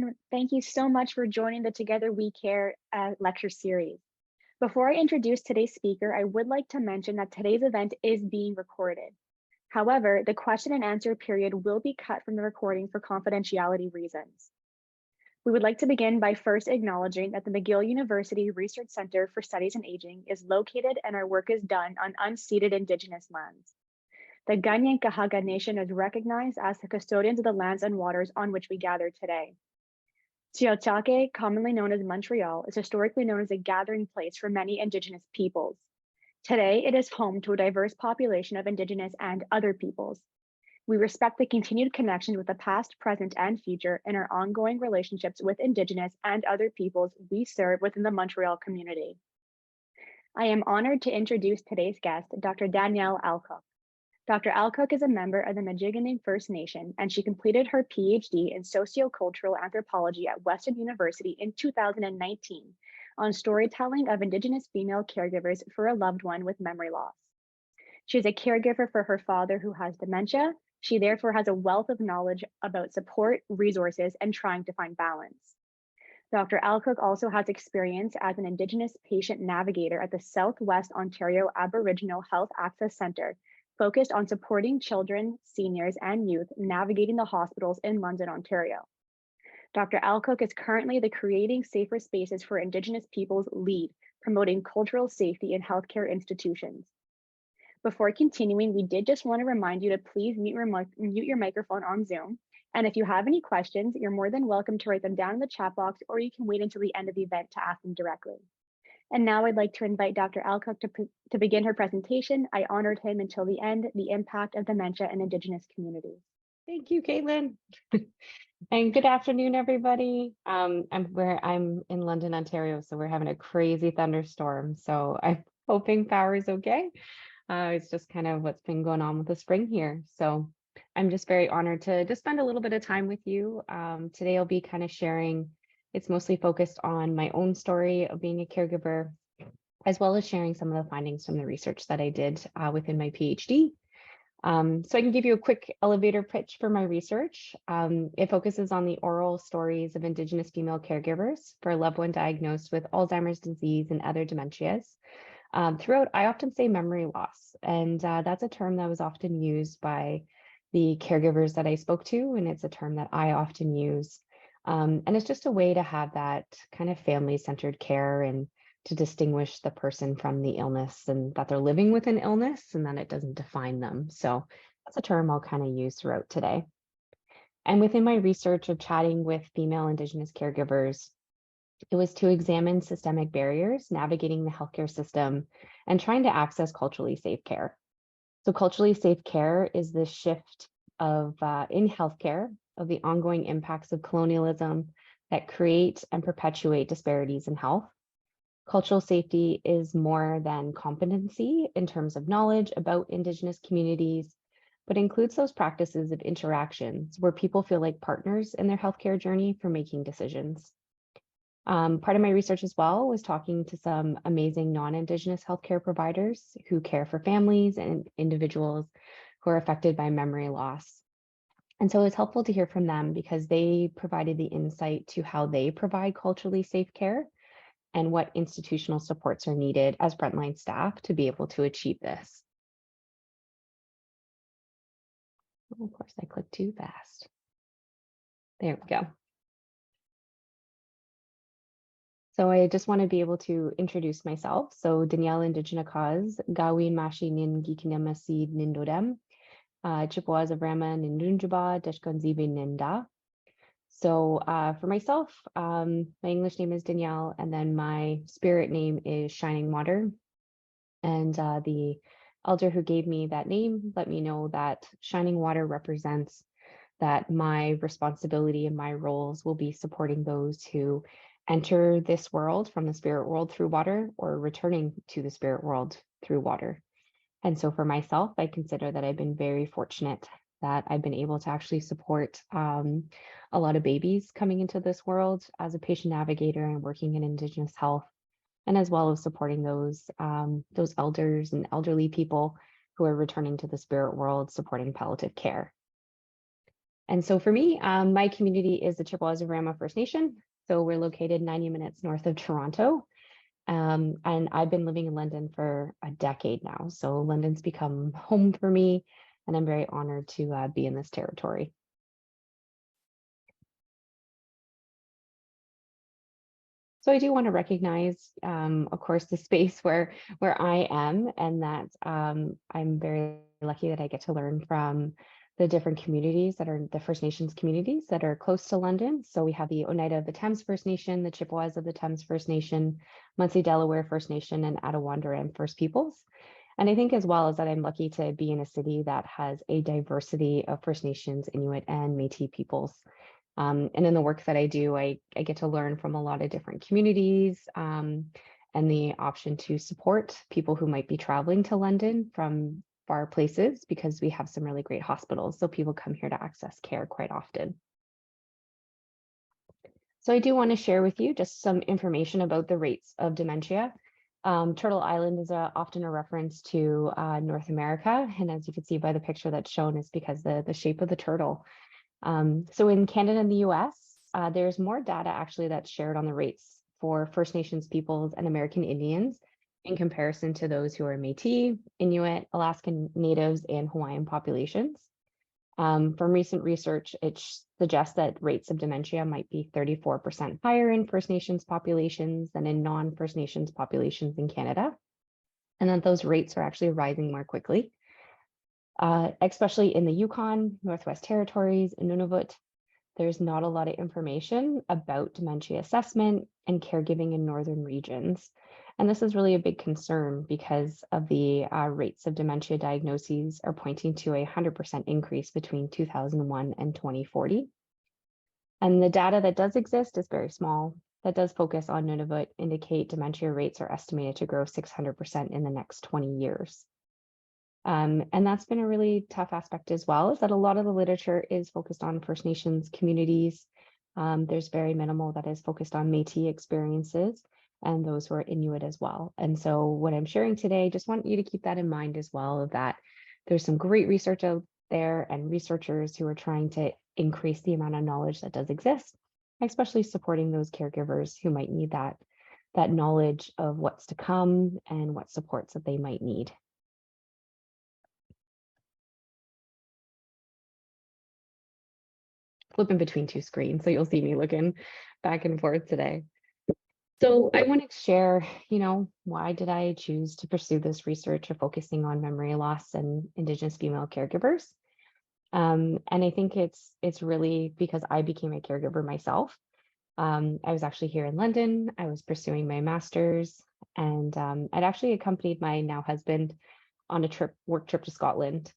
everyone. Thank you so much for joining the Together We Care lecture series. Before I introduce today's speaker, I would like to mention that today's event is being recorded. However, the question and answer period will be cut from the recording for confidentiality reasons. We would like to begin by first acknowledging that the McGill University Research Center for Studies in Aging is located and our work is done on unceded Indigenous lands. The Mnjikaning Nation is recognized as the custodians of the lands and waters on which we gather today. Tiohtià:ke, commonly known as Montreal, is historically known as a gathering place for many Indigenous peoples. Today, it is home to a diverse population of Indigenous and other peoples. We respect the continued connections with the past, present, and future in our ongoing relationships with Indigenous and other peoples we serve within the Montreal community. I am honored to introduce today's guest, Dr. Danielle Alcock. Dr. Alcock is a member of the Mnjikaning First Nation, and she completed her PhD in sociocultural anthropology at Western University in 2019 on storytelling of Indigenous female caregivers for a loved one with memory loss. She is a caregiver for her father who has dementia. She therefore has a wealth of knowledge about support, resources, and trying to find balance. Dr. Alcock also has experience as an Indigenous Patient Navigator at the Southwest Ontario Aboriginal Health Access Centre, focused on supporting children, seniors, and youth navigating the hospitals in London, Ontario. Dr. Alcock is currently the Creating Safer Spaces for Indigenous Peoples Lead, promoting cultural safety in healthcare institutions. Before continuing, we did just want to remind you to please mute your microphone on Zoom. And if you have any questions, you're more than welcome to write them down in the chat box, or you can wait until the end of the event to ask them directly. And now I'd like to invite Dr. Alcock to begin her presentation. I honored him until the end, the impact of dementia in Indigenous communities. Thank you, Caitlin. And good afternoon, everybody. I'm in London, Ontario, so we're having a crazy thunderstorm. So I'm hoping power is okay. It's just kind of what's been going on with the spring here. So I'm just very honored to just spend a little bit of time with you. Today I'll be kind of sharing. It's mostly focused on my own story of being a caregiver, as well as sharing some of the findings from the research that I did within my PhD. So I can give you a quick elevator pitch for my research. It focuses on the oral stories of Indigenous female caregivers for a loved one diagnosed with Alzheimer's disease and other dementias. Throughout, I often say memory loss, and that's a term that was often used by the caregivers that I spoke to, and it's a term that I often use. And it's just a way to have that kind of family-centered care and to distinguish the person from the illness, and that they're living with an illness and that it doesn't define them. So that's a term I'll kind of use throughout today. And within my research of chatting with female Indigenous caregivers, it was to examine systemic barriers, navigating the healthcare system, and trying to access culturally safe care. So culturally safe care is the shift of in healthcare of the ongoing impacts of colonialism that create and perpetuate disparities in health. Cultural safety is more than competency in terms of knowledge about Indigenous communities, but includes those practices of interactions where people feel like partners in their healthcare journey for making decisions. Part of my research as well was talking to some amazing non-Indigenous healthcare providers who care for families and individuals who are affected by memory loss. And so it's helpful to hear from them because they provided the insight to how they provide culturally safe care and what institutional supports are needed as frontline staff to be able to achieve this. Oh, of course, I clicked too fast. There we go. So I just want to be able to introduce myself. So Danielle Alcock, Gawin Mashi Mnjikaning Seed Nindodem, Chippewas of Rama Nindunjaba, Deshkonzibi Ninda. So for myself, my English name is Danielle, and then my spirit name is Shining Water. And the elder who gave me that name let me know that Shining Water represents that my responsibility and my roles will be supporting those who enter this world from the spirit world through water or returning to the spirit world through water. And so for myself, I consider that I've been very fortunate that I've been able to actually support a lot of babies coming into this world as a patient navigator and working in Indigenous health, and as well as supporting those elders and elderly people who are returning to the spirit world, supporting palliative care. And so for me, my community is the Chippewas of Rama First Nation. So we're located 90 minutes north of Toronto. And I've been living in London for a decade now. So London's become home for me, and I'm very honored to be in this territory. So I do want to recognize, of course, the space where I am, and that I'm very lucky that I get to learn from the different communities that are the First Nations communities that are close to London. So we have the Oneida of the Thames First Nation, the Chippewas of the Thames First Nation, Munsee Delaware First Nation, and Attawandaram First Peoples. And I think as well as that I'm lucky to be in a city that has a diversity of First Nations, Inuit, and Métis peoples. And in the work that I do, I get to learn from a lot of different communities, and the option to support people who might be traveling to London from far places, because we have some really great hospitals. So people come here to access care quite often. So I do want to share with you just some information about the rates of dementia. Turtle Island is often a reference to North America. And as you can see by the picture that's shown, is because the shape of the turtle. So in Canada and the US, there's more data actually that's shared on the rates for First Nations peoples and American Indians in comparison to those who are Métis, Inuit, Alaskan Natives, and Hawaiian populations. From recent research, it suggests that rates of dementia might be 34% higher in First Nations populations than in non-First Nations populations in Canada, and that those rates are actually rising more quickly. Especially in the Yukon, Northwest Territories, and Nunavut, there's not a lot of information about dementia assessment and caregiving in northern regions. And this is really a big concern because of the rates of dementia diagnoses are pointing to a 100% increase between 2001 and 2040. And the data that does exist is very small. That does focus on Nunavut, indicate dementia rates are estimated to grow 600% in the next 20 years. And that's been a really tough aspect as well, is that a lot of the literature is focused on First Nations communities. There's very minimal that is focused on Métis experiences and those who are Inuit as well. And so what I'm sharing today, just want you to keep that in mind as well, of that there's some great research out there and researchers who are trying to increase the amount of knowledge that does exist, especially supporting those caregivers who might need that knowledge of what's to come and what supports that they might need. Flipping between two screens, so you'll see me looking back and forth today. So I want to share, why did I choose to pursue this research of focusing on memory loss and Indigenous female caregivers? And I think it's really because I became a caregiver myself. I was actually here in London. I was pursuing my master's, and I'd actually accompanied my now husband on a work trip to Scotland.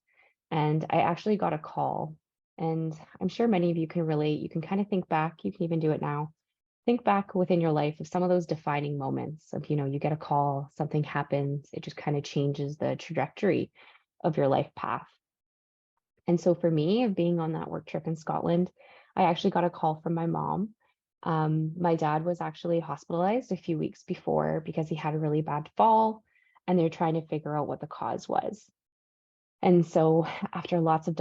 And I actually got a call. And I'm sure many of you can relate. You can kind of think back, you can even do it now. Think back within your life of some of those defining moments of, you get a call, something happens, it just kind of changes the trajectory of your life path. And so for me, of being on that work trip in Scotland, I actually got a call from my mom. My dad was actually hospitalized a few weeks before because he had a really bad fall, and they're trying to figure out what the cause was. And so after lots of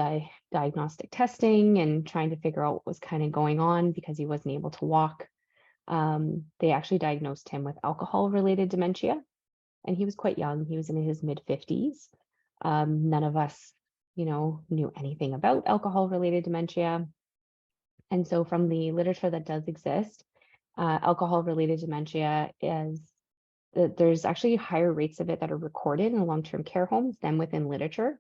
diagnostic testing and trying to figure out what was kind of going on because he wasn't able to walk, they actually diagnosed him with alcohol-related dementia. And he was quite young. He was in his mid-50s. None of us, knew anything about alcohol-related dementia. And so from the literature that does exist, alcohol-related dementia there's actually higher rates of it that are recorded in long-term care homes than within literature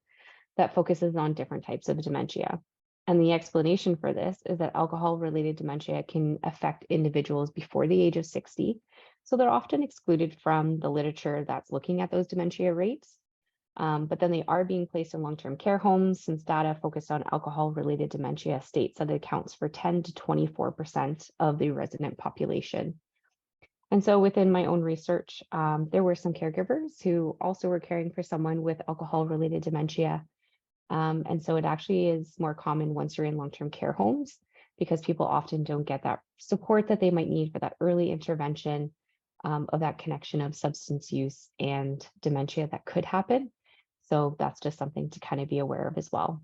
that focuses on different types of dementia. And the explanation for this is that alcohol-related dementia can affect individuals before the age of 60. So they're often excluded from the literature that's looking at those dementia rates. But then they are being placed in long-term care homes, since data focused on alcohol-related dementia states that it accounts for 10 to 24% of the resident population. And so within my own research, there were some caregivers who also were caring for someone with alcohol-related dementia. And so it actually is more common once you're in long-term care homes, because people often don't get that support that they might need for that early intervention of that connection of substance use and dementia that could happen. So that's just something to kind of be aware of as well.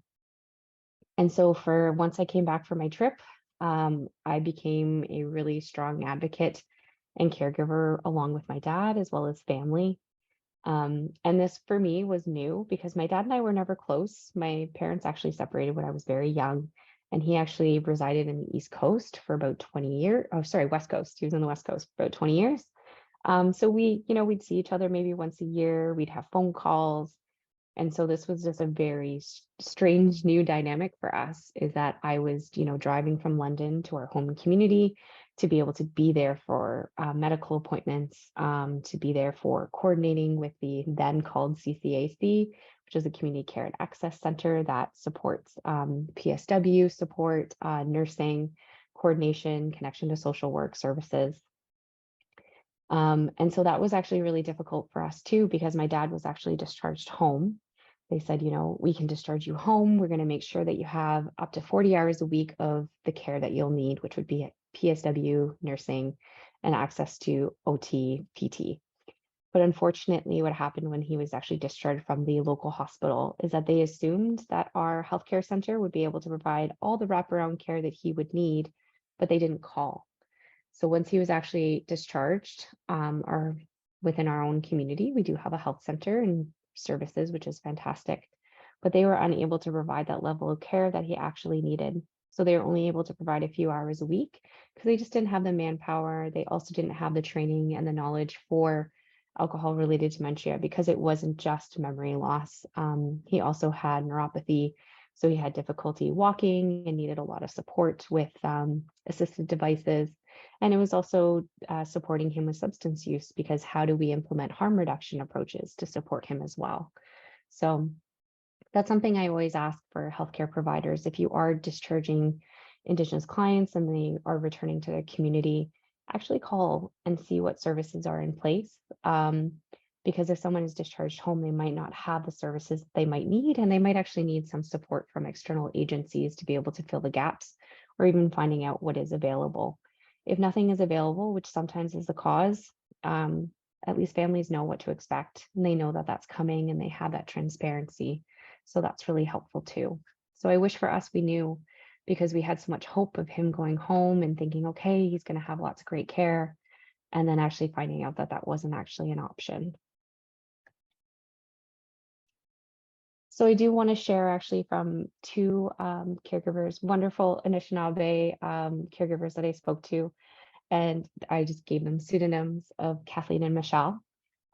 And so once I came back from my trip, I became a really strong advocate and caregiver along with my dad as well as family. And this for me was new because my dad and I were never close. My parents actually separated when I was very young, and he actually resided in the East Coast for about 20 years. Oh, sorry, West Coast. He was in the West Coast for about 20 years. So we'd see each other maybe once a year. We'd have phone calls. And so this was just a very strange new dynamic for us, is that I was, driving from London to our home community to be able to be there for medical appointments, to be there for coordinating with the then called CCAC, which is a Community Care and Access Center that supports PSW support, nursing, coordination, connection to social work services. And so that was actually really difficult for us too, because my dad was actually discharged home. They said, we can discharge you home. We're going to make sure that you have up to 40 hours a week of the care that you'll need, which would be PSW, nursing, and access to OT, PT. But unfortunately, what happened when he was actually discharged from the local hospital is that they assumed that our healthcare center would be able to provide all the wraparound care that he would need, but they didn't call. So once he was actually discharged, or within our own community, we do have a health center and services, which is fantastic, but they were unable to provide that level of care that he actually needed. So they were only able to provide a few hours a week because they just didn't have the manpower. They also didn't have the training and the knowledge for alcohol-related dementia, because it wasn't just memory loss. He also had neuropathy, so he had difficulty walking and needed a lot of support with assisted devices. And it was also supporting him with substance use, because how do we implement harm reduction approaches to support him as well? So that's something I always ask for healthcare providers. If you are discharging Indigenous clients and they are returning to their community, actually call and see what services are in place. Because if someone is discharged home, they might not have the services they might need, and they might actually need some support from external agencies to be able to fill the gaps, or even finding out what is available. If nothing is available, which sometimes is the cause, at least families know what to expect, and they know that that's coming, and they have that transparency. So that's really helpful too. So I wish for us we knew, because we had so much hope of him going home and thinking, okay, he's going to have lots of great care, and then actually finding out that that wasn't actually an option. So I do want to share actually from two caregivers, wonderful Anishinaabe caregivers that I spoke to, and I just gave them pseudonyms of Kathleen and Michelle.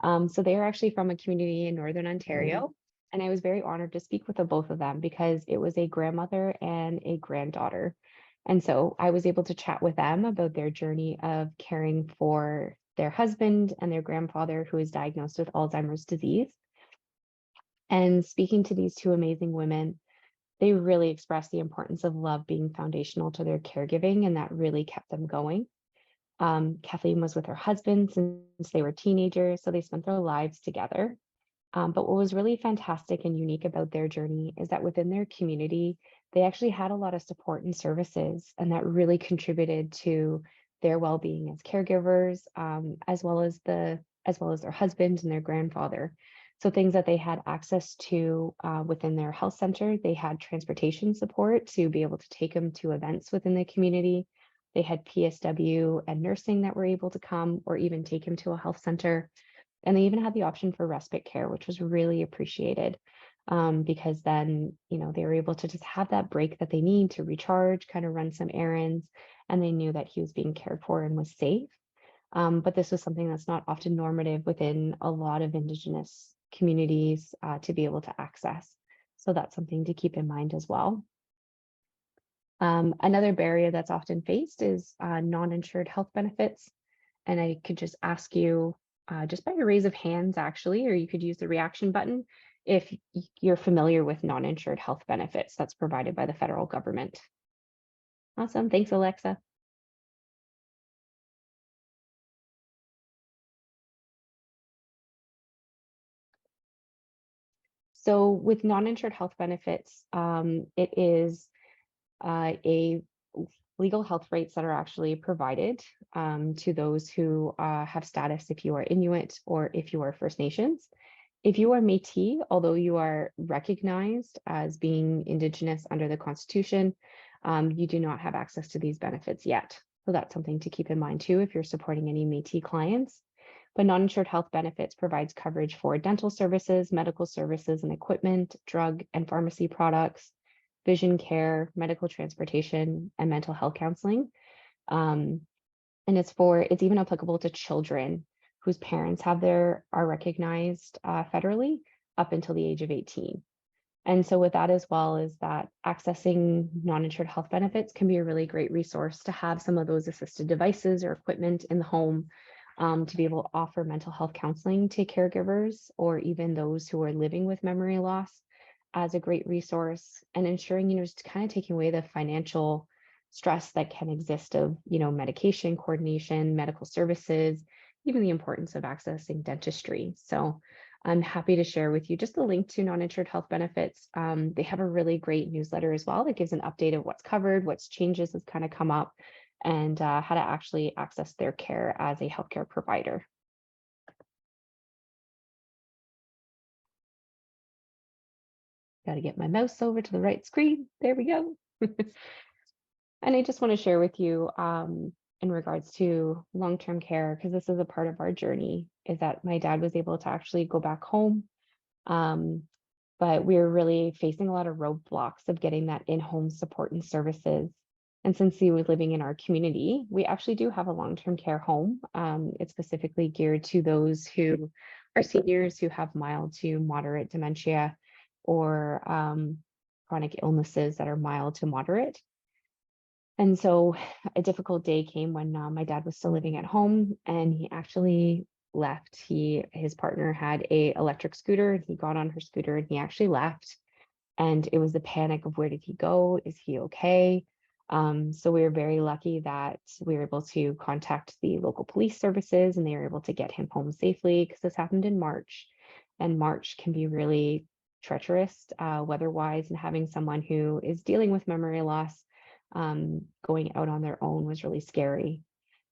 So they are actually from a community in Northern Ontario, and I was very honored to speak with the both of them, because it was a grandmother and a granddaughter. And so I was able to chat with them about their journey of caring for their husband and their grandfather, who is diagnosed with Alzheimer's disease. And speaking to these two amazing women, they really expressed the importance of love being foundational to their caregiving, and that really kept them going. Kathleen was with her husband since they were teenagers, so they spent their lives together. But what was really fantastic and unique about their journey is that within their community, they actually had a lot of support and services, and that really contributed to their well-being as caregivers, as well as their husband and their grandfather. So things that they had access to within their health center, they had transportation support to be able to take them to events within the community. They had PSW and nursing that were able to come or even take him to a health center. And they even had the option for respite care, which was really appreciated, because then, they were able to just have that break that they need to recharge, kind of run some errands, and they knew that he was being cared for and was safe. But this was something that's not often normative within a lot of Indigenous communities to be able to access. So that's something to keep in mind as well. Another barrier that's often faced is non-insured health benefits. And I could just ask you, just by a raise of hands, actually, or you could use the reaction button if you're familiar with non-insured health benefits that's provided by the federal government. Awesome. Thanks, Alexa. So with non-insured health benefits, it is a legal health rates that are actually provided to those who have status if you are Inuit or if you are First Nations. If you are Métis, although you are recognized as being Indigenous under the Constitution, you do not have access to these benefits yet. So that's something to keep in mind too if you're supporting any Métis clients. But non-insured health benefits provides coverage for dental services, medical services and equipment, drug and pharmacy products, vision care, medical transportation, and mental health counseling. And it's even applicable to children whose parents are recognized federally up until the age of 18. And so with that as well is that accessing non-insured health benefits can be a really great resource to have some of those assisted devices or equipment in the home to be able to offer mental health counseling to caregivers or even those who are living with memory loss as a great resource, and ensuring, just kind of taking away the financial stress that can exist of, medication coordination, medical services, even the importance of accessing dentistry. So I'm happy to share with you just the link to non-insured health benefits. They have a really great newsletter as well that gives an update of what's covered, what's changes has kind of come up, and how to actually access their care as a healthcare provider. Got to get my mouse over to the right screen. There we go. And I just want to share with you in regards to long-term care, because this is a part of our journey, is that my dad was able to actually go back home. But we were really facing a lot of roadblocks of getting that in-home support and services. And since he was living in our community, we actually do have a long-term care home. It's specifically geared to those who are seniors who have mild to moderate dementia or chronic illnesses that are mild to moderate. And so a difficult day came when my dad was still living at home and he actually left. His partner had a electric scooter and he got on her scooter and he actually left. And it was the panic of where did he go? Is he okay? So we were very lucky that we were able to contact the local police services and they were able to get him home safely, because this happened in March. And March can be really treacherous weather-wise, and having someone who is dealing with memory loss going out on their own was really scary.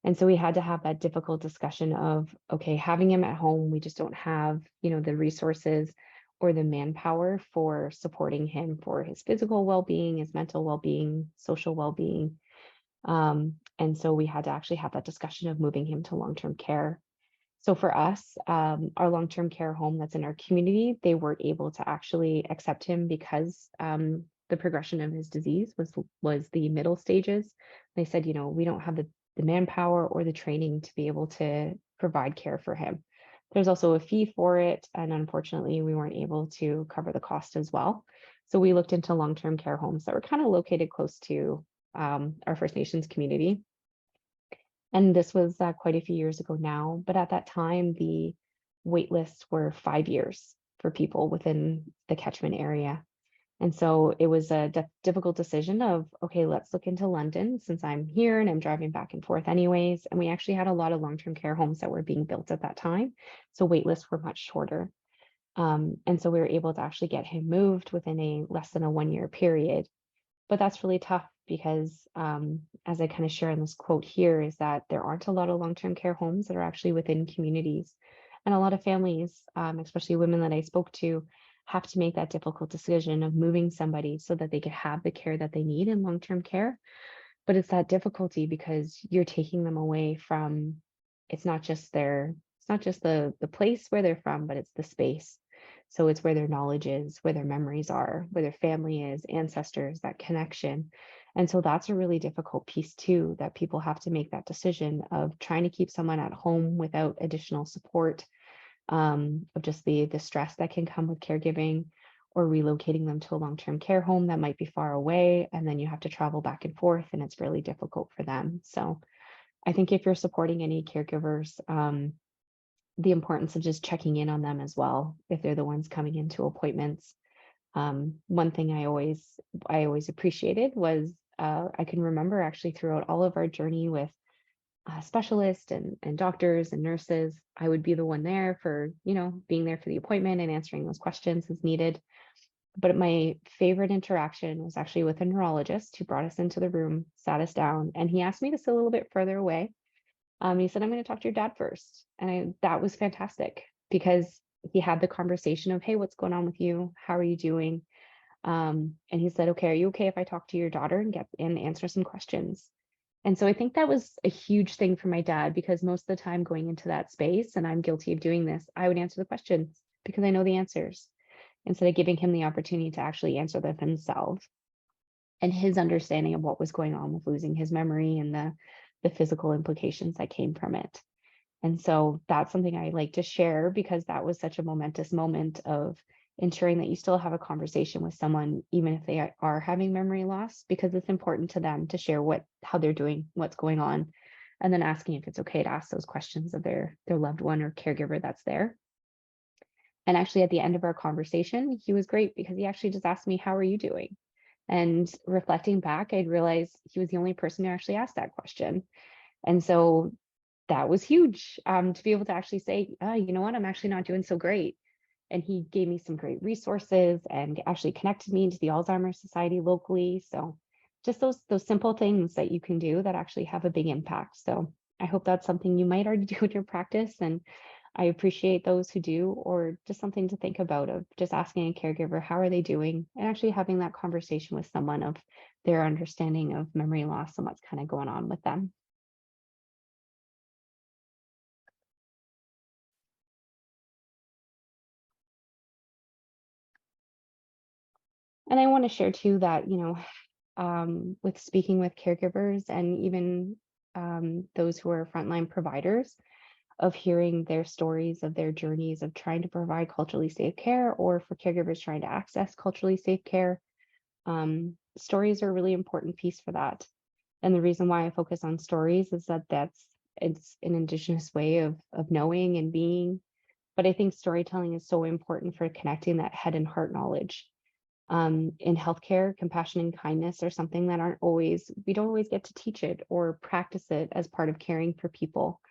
And so we had to have that difficult discussion of, okay, having him at home, we just don't have, the resources or the manpower for supporting him for his physical well-being, his mental well-being, social well-being. And so we had to actually have that discussion of moving him to long-term care. So for us, our long-term care home that's in our community, they weren't able to actually accept him because the progression of his disease was the middle stages. They said, we don't have the manpower or the training to be able to provide care for him. There's also a fee for it, and unfortunately, we weren't able to cover the cost as well. So we looked into long-term care homes that were kind of located close to our First Nations community. And this was quite a few years ago now, but at that time, the wait lists were 5 years for people within the catchment area. And so it was a difficult decision of, okay, let's look into London since I'm here and I'm driving back and forth anyways. And we actually had a lot of long-term care homes that were being built at that time. So wait lists were much shorter. And so we were able to actually get him moved within a less than a 1-year period. But that's really tough because as I kind of share in this quote here is that there aren't a lot of long-term care homes that are actually within communities. And a lot of families, especially women that I spoke to, have to make that difficult decision of moving somebody so that they could have the care that they need in long-term care. But it's that difficulty because you're taking them away from, it's not just the place where they're from, but it's the space. So it's where their knowledge is, where their memories are, where their family is, ancestors, that connection. And so that's a really difficult piece too, that people have to make that decision of trying to keep someone at home without additional support, of just the stress that can come with caregiving, or relocating them to a long-term care home that might be far away, and then you have to travel back and forth and it's really difficult for them. So I think if you're supporting any caregivers, the importance of just checking in on them as well if they're the ones coming into appointments. One thing I always appreciated was I can remember actually throughout all of our journey with specialists and doctors and nurses, I would be the one there for, being there for the appointment and answering those questions as needed. But my favorite interaction was actually with a neurologist who brought us into the room, sat us down, and he asked me to sit a little bit further away. He said, I'm going to talk to your dad first. And that was fantastic because he had the conversation of, hey, what's going on with you? How are you doing? And he said, okay, are you okay if I talk to your daughter and get and answer some questions? And so I think that was a huge thing for my dad, because most of the time going into that space, and I'm guilty of doing this, I would answer the questions because I know the answers instead of giving him the opportunity to actually answer them himself, and his understanding of what was going on with losing his memory and the physical implications that came from it. And so that's something I like to share, because that was such a momentous moment of ensuring that you still have a conversation with someone, even if they are having memory loss, because it's important to them to share how they're doing, what's going on, and then asking if it's okay to ask those questions of their loved one or caregiver that's there. And actually, at the end of our conversation, he was great, because he actually just asked me, how are you doing? And reflecting back, I'd realized he was the only person who actually asked that question. And so that was huge, to be able to actually say, you know what, I'm actually not doing so great. And he gave me some great resources and actually connected me to the Alzheimer's Society locally. So just those simple things that you can do that actually have a big impact. So I hope that's something you might already do in your practice. And I appreciate those who do, or just something to think about, of just asking a caregiver, how are they doing? And actually having that conversation with someone of their understanding of memory loss and what's kind of going on with them. And I want to share too that, with speaking with caregivers and even those who are frontline providers, of hearing their stories of their journeys of trying to provide culturally safe care, or for caregivers trying to access culturally safe care, stories are a really important piece for that. And the reason why I focus on stories is that it's an Indigenous way of knowing and being. But I think storytelling is so important for connecting that head and heart knowledge. In healthcare, compassion and kindness are something that we don't always get to teach it or practice it as part of caring for people.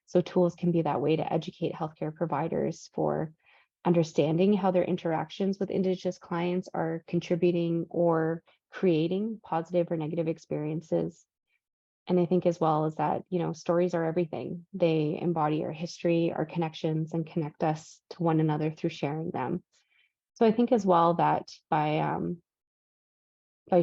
So tools can be that way to educate healthcare providers for understanding how their interactions with Indigenous clients are contributing or creating positive or negative experiences. And I think as well as that, stories are everything. They embody our history, our connections, and connect us to one another through sharing them. So I think as well that by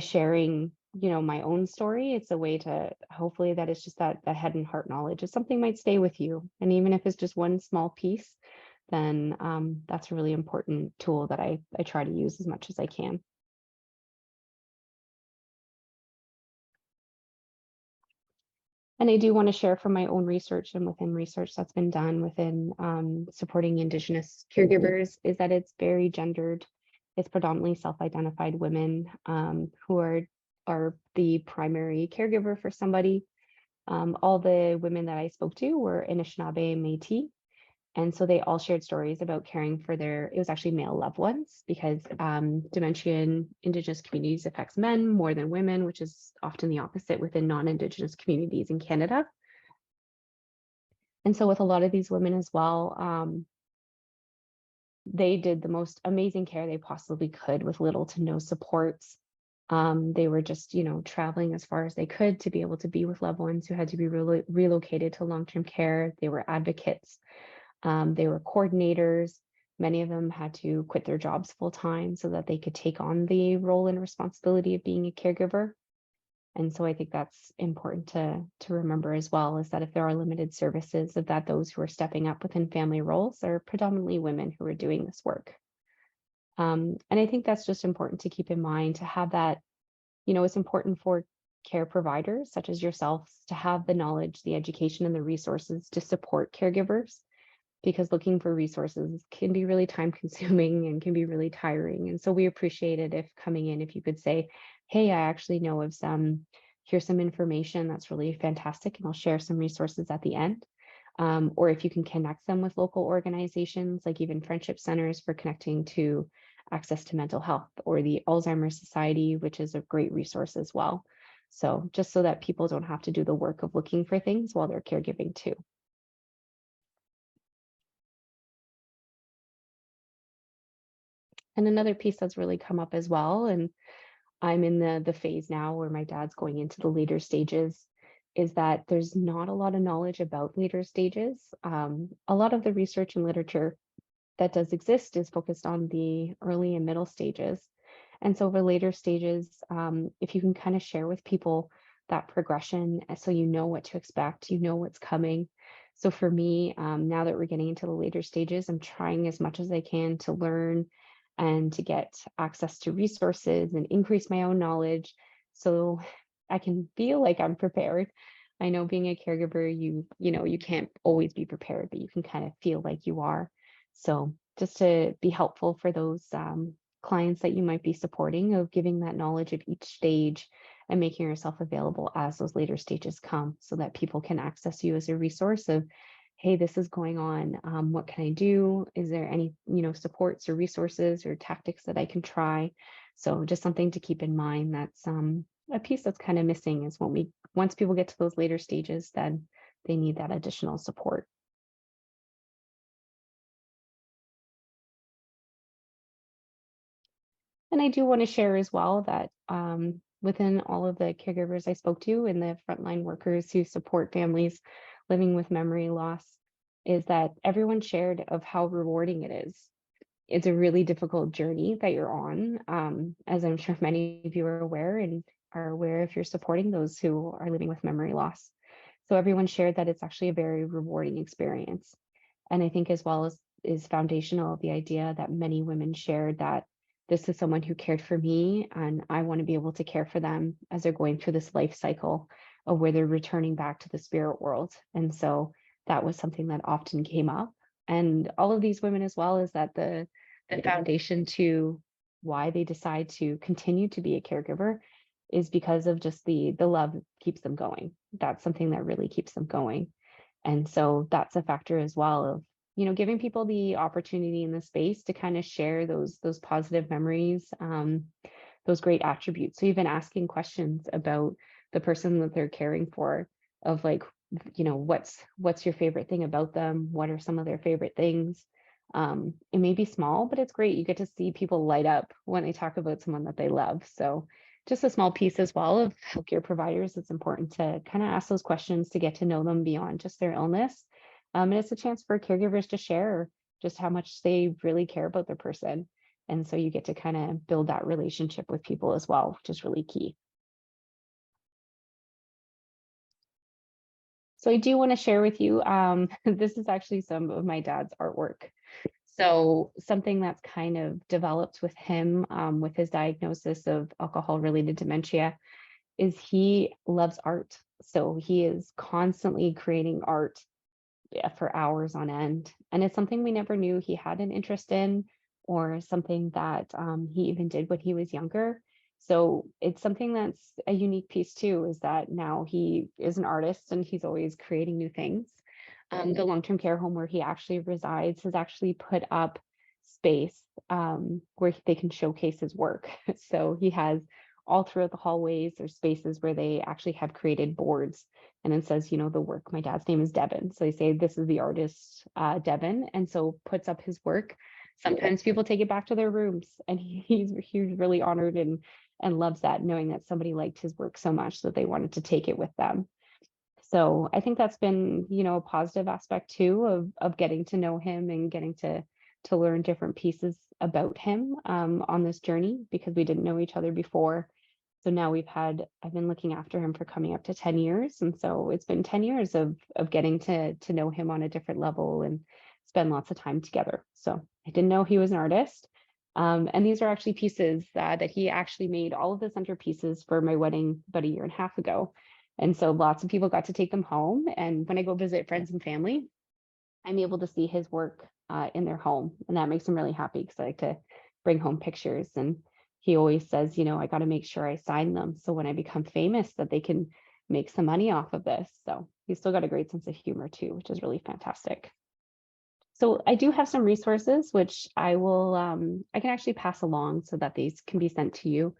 sharing, my own story, it's a way to, hopefully, that it's just that head and heart knowledge is something might stay with you. And even if it's just one small piece, then that's a really important tool that I try to use as much as I can. And I do want to share from my own research, and within research that's been done within supporting Indigenous caregivers, is that it's very gendered. It's predominantly self-identified women who are the primary caregiver for somebody. All the women that I spoke to were Anishinaabe and Métis. And so they all shared stories about caring for it was actually male loved ones, because dementia in Indigenous communities affects men more than women, which is often the opposite within non-Indigenous communities in Canada. And so with a lot of these women as well, they did the most amazing care they possibly could with little to no supports. They were just, traveling as far as they could to be able to be with loved ones who had to be relocated to long-term care. They were advocates. They were coordinators. Many of them had to quit their jobs full time so that they could take on the role and responsibility of being a caregiver. And so I think that's important to remember as well, is that if there are limited services, that those who are stepping up within family roles are predominantly women who are doing this work. And I think that's just important to keep in mind, to have that, it's important for care providers such as yourselves to have the knowledge, the education, and the resources to support caregivers, because looking for resources can be really time consuming and can be really tiring. And so we appreciate it if coming in, if you could say, hey, I actually know of here's some information that's really fantastic, and I'll share some resources at the end. Or if you can connect them with local organizations, like even friendship centers for connecting to access to mental health, or the Alzheimer's Society, which is a great resource as well. So just so that people don't have to do the work of looking for things while they're caregiving too. And another piece that's really come up as well, and I'm in the phase now where my dad's going into the later stages, is that there's not a lot of knowledge about later stages. A lot of the research and literature that does exist is focused on the early and middle stages. And so the later stages, if you can kind of share with people that progression, so you know what to expect, you know what's coming. So for me, now that we're getting into the later stages, I'm trying as much as I can to learn and to get access to resources and increase my own knowledge so I can feel like I'm prepared. I know being a caregiver, you know, you can't always be prepared, but you can kind of feel like you are. So just to be helpful for those clients that you might be supporting, of giving that knowledge of each stage and making yourself available as those later stages come, so that people can access you as a resource of, hey, this is going on. What can I do? Is there any, you know, supports or resources or tactics that I can try? So just something to keep in mind. That's a piece that's kind of missing, is when once people get to those later stages, then they need that additional support. And I do want to share as well that within all of the caregivers I spoke to and the frontline workers who support families living with memory loss, is that everyone shared of how rewarding it is. It's a really difficult journey that you're on, as I'm sure many of you are aware, and are aware if you're supporting those who are living with memory loss. So everyone shared that it's actually a very rewarding experience. And I think as well as is foundational, the idea that many women shared that this is someone who cared for me, and I want to be able to care for them as they're going through this life cycle of where they're returning back to the spirit world. And so that was something that often came up. And all of these women as well, is that the foundation to why they decide to continue to be a caregiver is because of just the love keeps them going. That's something that really keeps them going. And so that's a factor as well of, you know, giving people the opportunity in the space to kind of share those positive memories, those great attributes. So even asking questions about the person that they're caring for, of like, you know, what's your favorite thing about them? What are some of their favorite things? It may be small, but it's great. You get to see people light up when they talk about someone that they love. So just a small piece as well of healthcare providers, it's important to kind of ask those questions to get to know them beyond just their illness. And it's a chance for caregivers to share just how much they really care about their person. And so you get to kind of build that relationship with people as well, which is really key. So I do want to share with you, this is actually some of my dad's artwork. So something that's kind of developed with him, with his diagnosis of alcohol-related dementia, is he loves art. So he is constantly creating art, yeah, for hours on end. And it's something we never knew he had an interest in, or something that he even did when he was younger. So it's something that's a unique piece too, is that now he is an artist and he's always creating new things. The long-term care home where he actually resides has actually put up space where they can showcase his work. So he has all throughout the hallways, there's spaces where they actually have created boards, and it says, you know, the work, my dad's name is Devin. So they say, this is the artist, Devin, and so puts up his work. Sometimes people take it back to their rooms, and he's really honored and loves that, knowing that somebody liked his work so much that they wanted to take it with them. So I think that's been, you know, a positive aspect too of getting to know him and getting to learn different pieces about him on this journey, because we didn't know each other before. So now I've been looking after him for coming up to 10 years. And so it's been 10 years of getting to know him on a different level and spend lots of time together. So I didn't know he was an artist. And these are actually pieces that he actually made, all of the centerpieces for my wedding about a year and a half ago. And so lots of people got to take them home. And when I go visit friends and family, I'm able to see his work in their home. And that makes him really happy, because I like to bring home pictures. And he always says, you know, I got to make sure I sign them, so when I become famous that they can make some money off of this. So he's still got a great sense of humor too, which is really fantastic. So I do have some resources, which I can actually pass along so that these can be sent to you.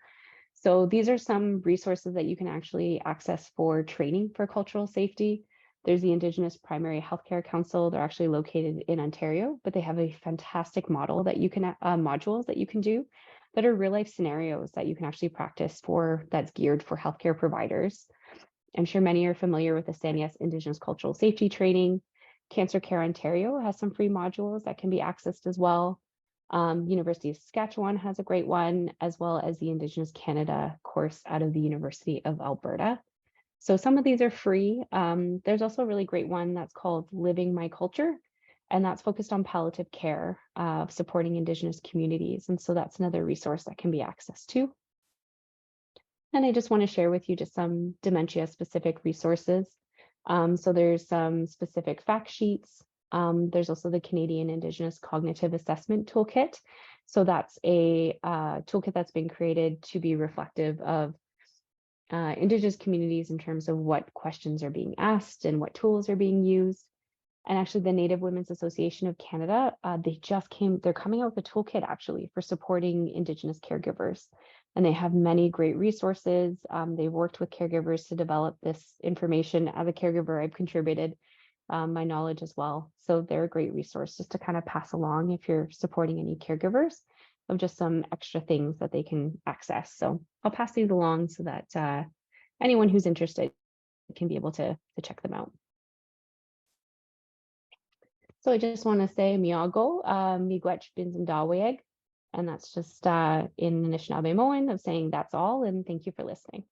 So these are some resources that you can actually access for training for cultural safety. There's the Indigenous Primary Healthcare Council. They're actually located in Ontario, but they have a fantastic model that you can modules that you can do that are real life scenarios that you can actually practice for, that's geared for healthcare providers. I'm sure many are familiar with the SANYAS Indigenous Cultural Safety Training. Cancer Care Ontario has some free modules that can be accessed as well. University of Saskatchewan has a great one, as well as the Indigenous Canada course out of the University of Alberta. So some of these are free. There's also a really great one that's called Living My Culture, and that's focused on palliative care, supporting Indigenous communities. And so that's another resource that can be accessed to. And I just want to share with you just some dementia specific resources. So there's some specific fact sheets. There's also the Canadian Indigenous Cognitive Assessment Toolkit. So that's a toolkit that's been created to be reflective of Indigenous communities in terms of what questions are being asked and what tools are being used. And actually the Native Women's Association of Canada, they're coming out with a toolkit actually for supporting Indigenous caregivers. And they have many great resources. They've worked with caregivers to develop this information. As a caregiver, I've contributed my knowledge as well. So they're a great resource just to kind of pass along if you're supporting any caregivers of just some extra things that they can access. So I'll pass these along so that anyone who's interested can be able to check them out. So I just want to say miago, miigwech binzendaweg, and that's just in Anishinaabe Moan of saying that's all, and thank you for listening.